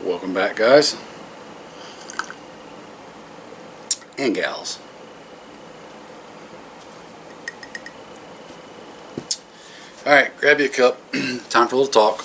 Welcome back, guys and gals. Alright, grab you a cup. Time for a little talk.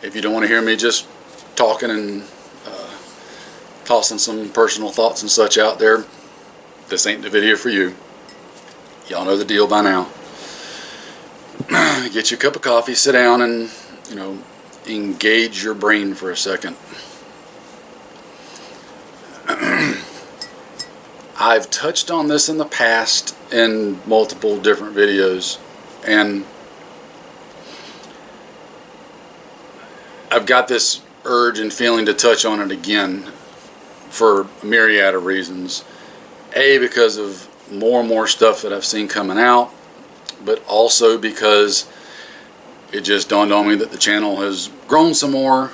If you don't want to hear me just talking and tossing some personal thoughts and such out there, this ain't the video for you. Y'all know the deal by now. Get you a cup of coffee, sit down, and engage your brain for a second. I've touched on this in the past in multiple different videos, and I've got this urge and feeling to touch on it again for a myriad of reasons. A, because of more and more stuff that I've seen coming out, but also because it just dawned on me that the channel has grown some more.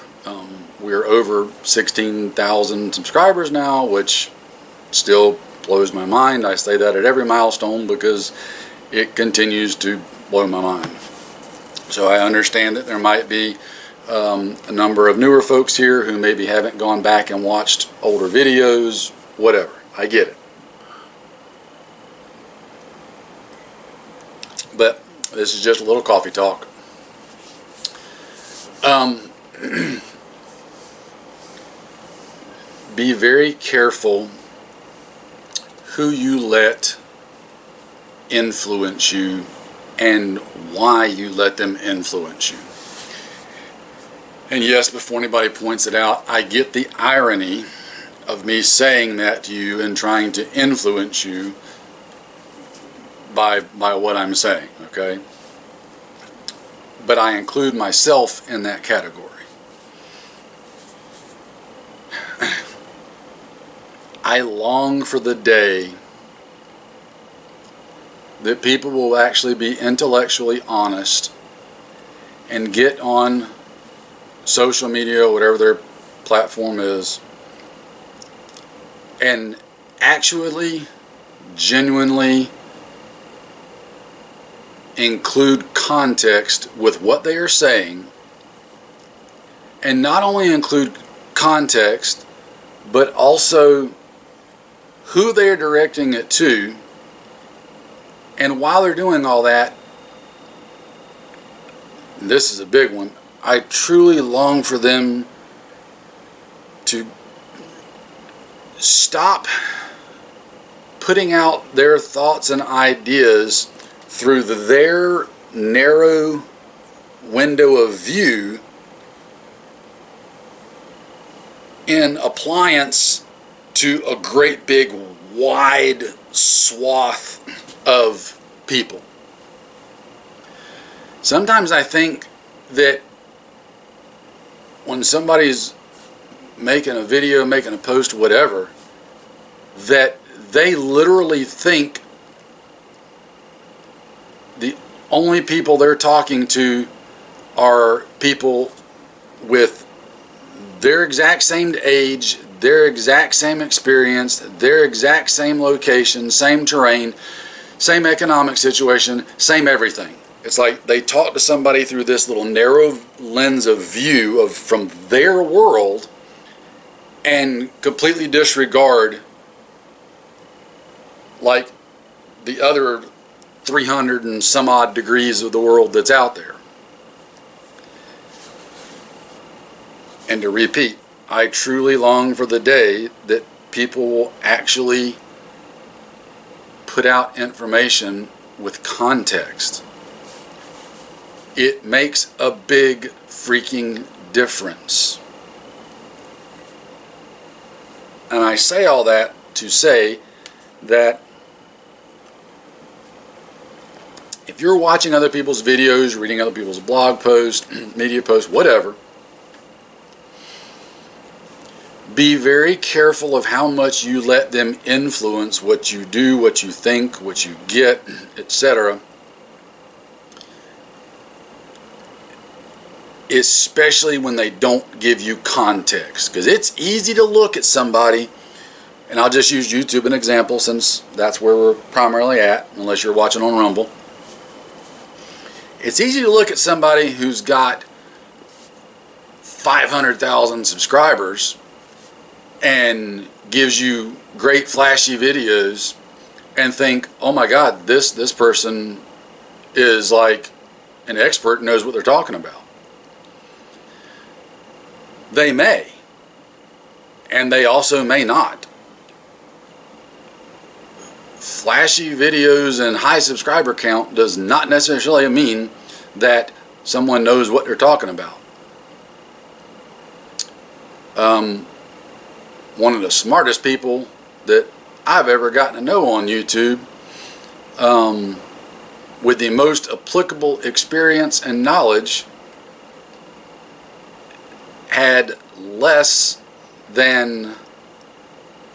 We're over 16,000 subscribers now, which still blows my mind. I say that at every milestone because it continues to blow my mind. So I understand that there might be a number of newer folks here who maybe haven't gone back and watched older videos, whatever. I get it. But this is just a little coffee talk. Be very careful who you let influence you and why you let them influence you. And yes, before anybody points it out, I get the irony of me saying that to you and trying to influence you by what I'm saying, okay? But I include myself in that category. I long for the day that people will actually be intellectually honest and get on social media, whatever their platform is, and actually, genuinely include context with what they are saying, and not only include context, but also who they are directing it to. And while they're doing all that, this is a big one, I truly long for them to stop putting out their thoughts and ideas through their narrow window of view in appliance to a great big wide swath of people. Sometimes I think that when somebody's making a video, making a post, whatever, that they literally think the only people they're talking to are people with their exact same age, their exact same experience, their exact same location, same terrain, same economic situation, same everything. It's like they talk to somebody through this little narrow lens of view from their world and completely disregard like the other 300 and some odd degrees of the world that's out there. And to repeat, I truly long for the day that people will actually put out information with context. It makes a big freaking difference. And I say all that to say that if you're watching other people's videos, reading other people's blog posts, media posts, whatever, be very careful of how much you let them influence what you do, what you think, what you get, etc. Especially when they don't give you context. Because it's easy to look at somebody, and I'll just use YouTube as an example since that's where we're primarily at, unless you're watching on Rumble. It's easy to look at somebody who's got 500,000 subscribers and gives you great flashy videos and think, oh my God, this person is like an expert, knows what they're talking about. They may, and they also may not. Flashy videos and high subscriber count does not necessarily mean that someone knows what they're talking about. One of the smartest people that I've ever gotten to know on YouTube, with the most applicable experience and knowledge, had less than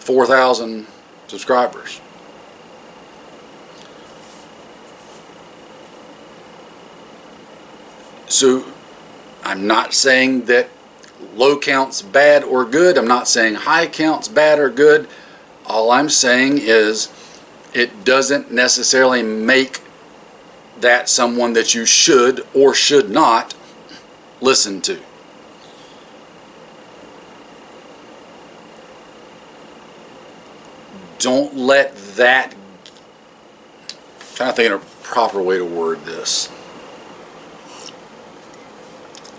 4,000 subscribers. So I'm not saying that low count's bad or good. I'm not saying high count's bad or good. All I'm saying is it doesn't necessarily make that someone that you should or should not listen to. Don't let that, I'm trying to think of a proper way to word this.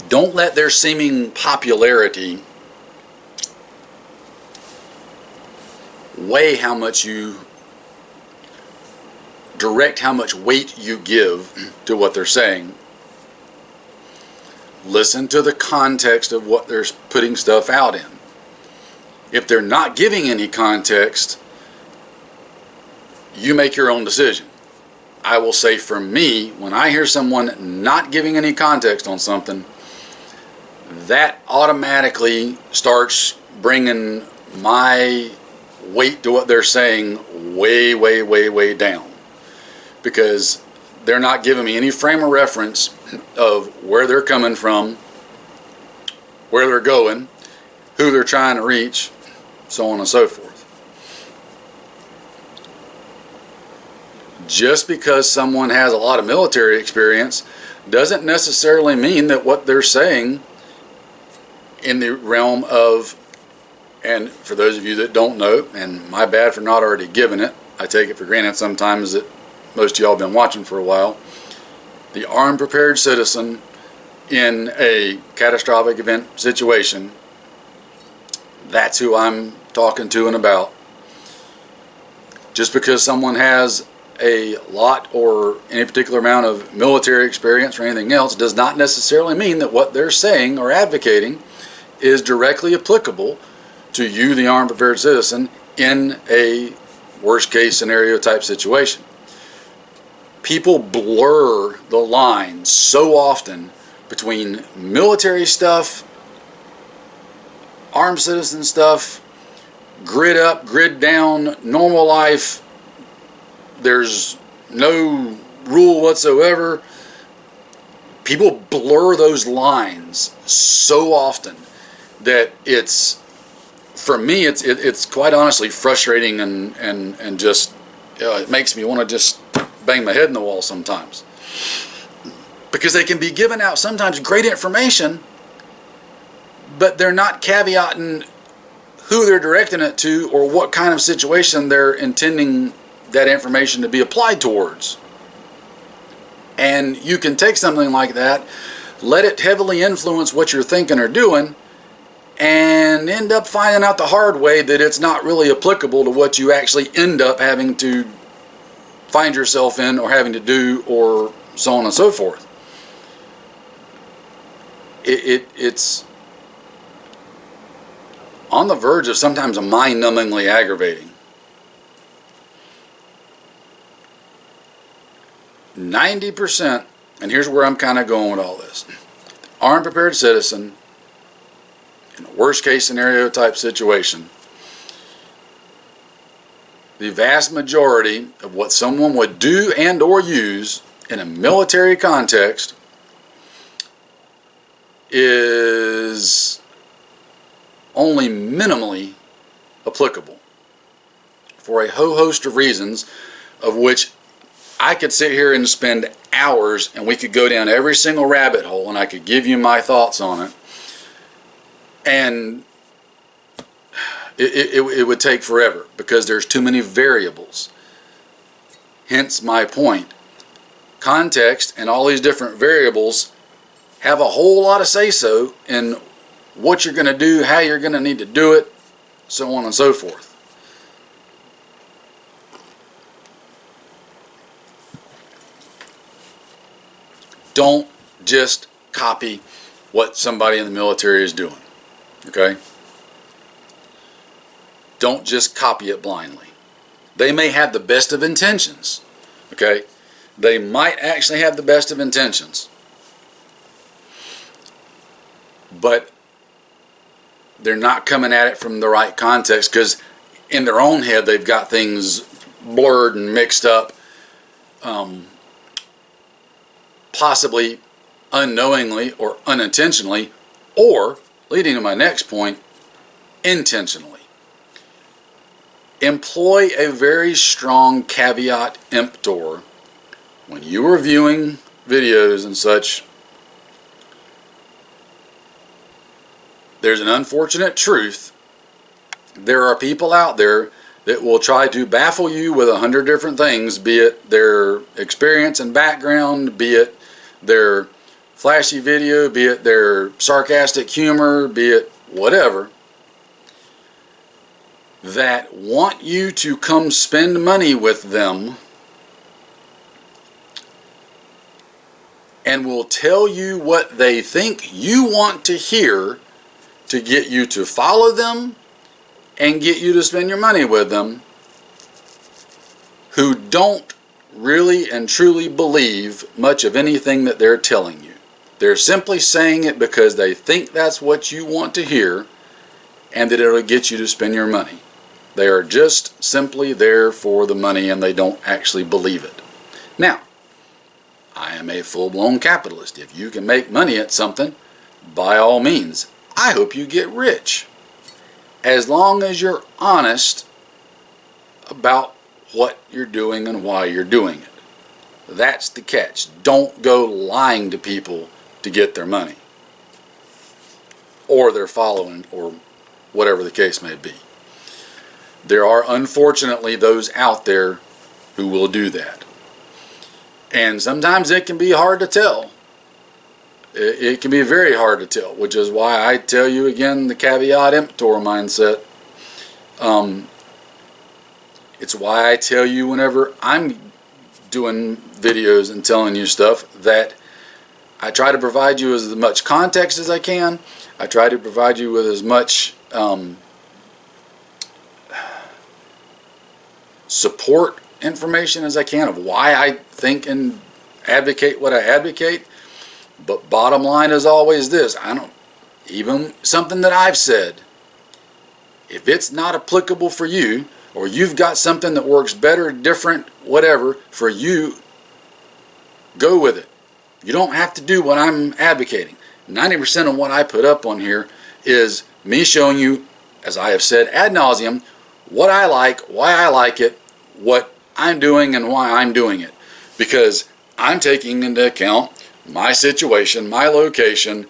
Don't let their seeming popularity weigh how much you direct, how much weight you give to what they're saying. Listen to the context of what they're putting stuff out in. If they're not giving any context, you make your own decision. I will say for me, when I hear someone not giving any context on something, that automatically starts bringing my weight to what they're saying way, way, way, way down. Because they're not giving me any frame of reference of where they're coming from, where they're going, who they're trying to reach, so on and so forth. Just because someone has a lot of military experience doesn't necessarily mean that what they're saying in the realm of, and for those of you that don't know, and my bad for not already giving it, I take it for granted sometimes that most of y'all have been watching for a while, the armed prepared citizen in a catastrophic event situation, that's who I'm talking to and about. Just because someone has a lot or any particular amount of military experience or anything else does not necessarily mean that what they're saying or advocating is directly applicable to you, the armed prepared citizen, in a worst case scenario type situation. People blur the lines so often between military stuff, armed citizen stuff, grid up, grid down, normal life. There's no rule whatsoever. People blur those lines so often that it's, for me, it's quite honestly frustrating and just, it makes me want to just bang my head in the wall sometimes. Because they can be giving out sometimes great information, but they're not caveating who they're directing it to or what kind of situation they're intending that information to be applied towards. And you can take something like that, let it heavily influence what you're thinking or doing, and end up finding out the hard way that it's not really applicable to what you actually end up having to find yourself in or having to do, or so on and so forth. It's on the verge of sometimes a mind-numbingly aggravating. 90%, and here's where I'm kind of going with all this. Armed prepared citizen in a worst case scenario type situation, the vast majority of what someone would do and or use in a military context is only minimally applicable for a whole host of reasons, of which I could sit here and spend hours and we could go down every single rabbit hole and I could give you my thoughts on it. And it would take forever because there's too many variables. Hence my point. Context and all these different variables have a whole lot of say-so in what you're going to do, how you're going to need to do it, so on and so forth. Don't just copy what somebody in the military is doing, okay? Don't just copy it blindly. They may have the best of intentions, okay? They might actually have the best of intentions. But they're not coming at it from the right context because in their own head they've got things blurred and mixed up, possibly unknowingly or unintentionally, or, leading to my next point, intentionally. Employ a very strong caveat emptor when you are viewing videos and such. There's an unfortunate truth. There are people out there that will try to baffle you with 100 different things, be it their experience and background, be it their flashy video, be it their sarcastic humor, be it whatever, that want you to come spend money with them and will tell you what they think you want to hear to get you to follow them and get you to spend your money with them, who don't really and truly believe much of anything that they're telling you. They're simply saying it because they think that's what you want to hear and that it'll get you to spend your money. They are just simply there for the money and they don't actually believe it. Now, I am a full-blown capitalist. If you can make money at something, by all means, I hope you get rich. As long as you're honest about what you're doing and why you're doing it. That's the catch. Don't go lying to people to get their money or their following or whatever the case may be. There are unfortunately those out there who will do that. And sometimes it can be hard to tell. It can be very hard to tell, which is why I tell you again the caveat emptor mindset. It's why I tell you whenever I'm doing videos and telling you stuff that I try to provide you as much context as I can. I try to provide you with as much support information as I can of why I think and advocate what I advocate. But bottom line is always this. Even something that I've said, if it's not applicable for you, or you've got something that works better, different, whatever, for you, go with it. You don't have to do what I'm advocating. 90% of what I put up on here is me showing you, as I have said ad nauseum, what I like, why I like it, what I'm doing and why I'm doing it. Because I'm taking into account my situation, my location,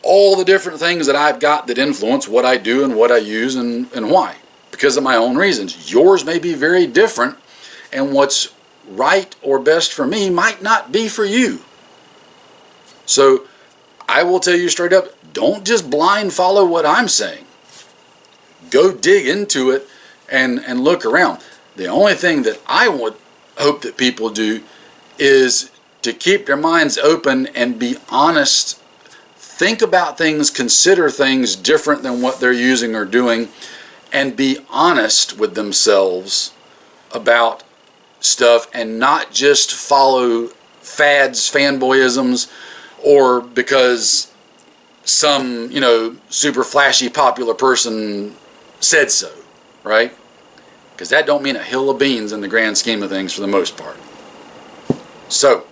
all the different things that I've got that influence what I do and what I use and why. Because of my own reasons. Yours may be very different, and what's right or best for me might not be for you. So I will tell you straight up, don't just blind follow what I'm saying. Go dig into it and look around. The only thing that I would hope that people do is to keep their minds open and be honest. Think about things, consider things different than what they're using or doing, and be honest with themselves about stuff and not just follow fads, fanboyisms, or because some, super flashy popular person said so, right? Because that don't mean a hill of beans in the grand scheme of things for the most part. So,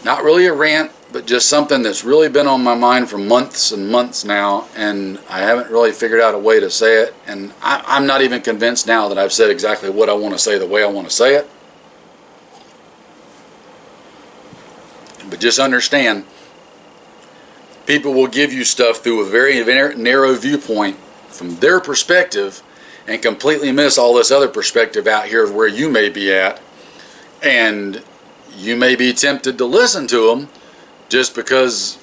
not really a rant, but just something that's really been on my mind for months and months now, and I haven't really figured out a way to say it, and I'm not even convinced now that I've said exactly what I want to say the way I want to say it. But just understand, People will give you stuff through a very narrow viewpoint from their perspective and completely miss all this other perspective out here of where you may be at. And you may be tempted to listen to them just because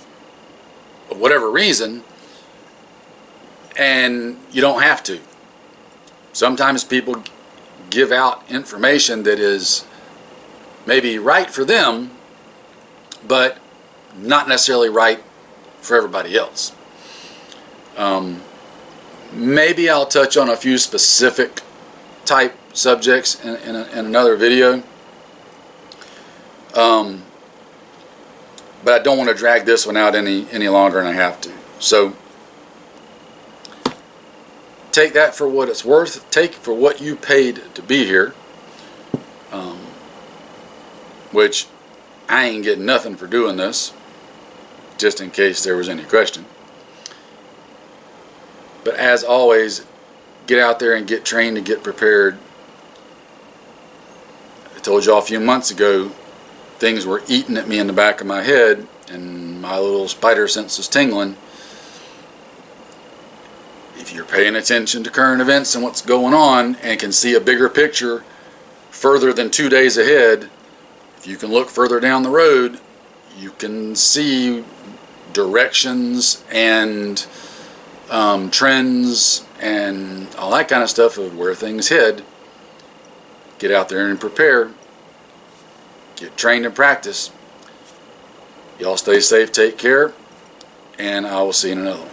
of whatever reason, and you don't have to. Sometimes people give out information that is maybe right for them, but not necessarily right for everybody else. Maybe I'll touch on a few specific type subjects in another video. But I don't want to drag this one out any longer than I have to. So take that for what it's worth. Take for what you paid to be here. Which I ain't getting nothing for doing this, just in case there was any question. But as always, get out there and get trained and get prepared. I told y'all a few months ago, things were eating at me in the back of my head and my little spider sense is tingling. If you're paying attention to current events and what's going on and can see a bigger picture further than 2 days ahead, if you can look further down the road, you can see directions and trends and all that kind of stuff of where things head. Get out there and prepare. Get trained and practice. Y'all stay safe, take care, and I will see you in another one.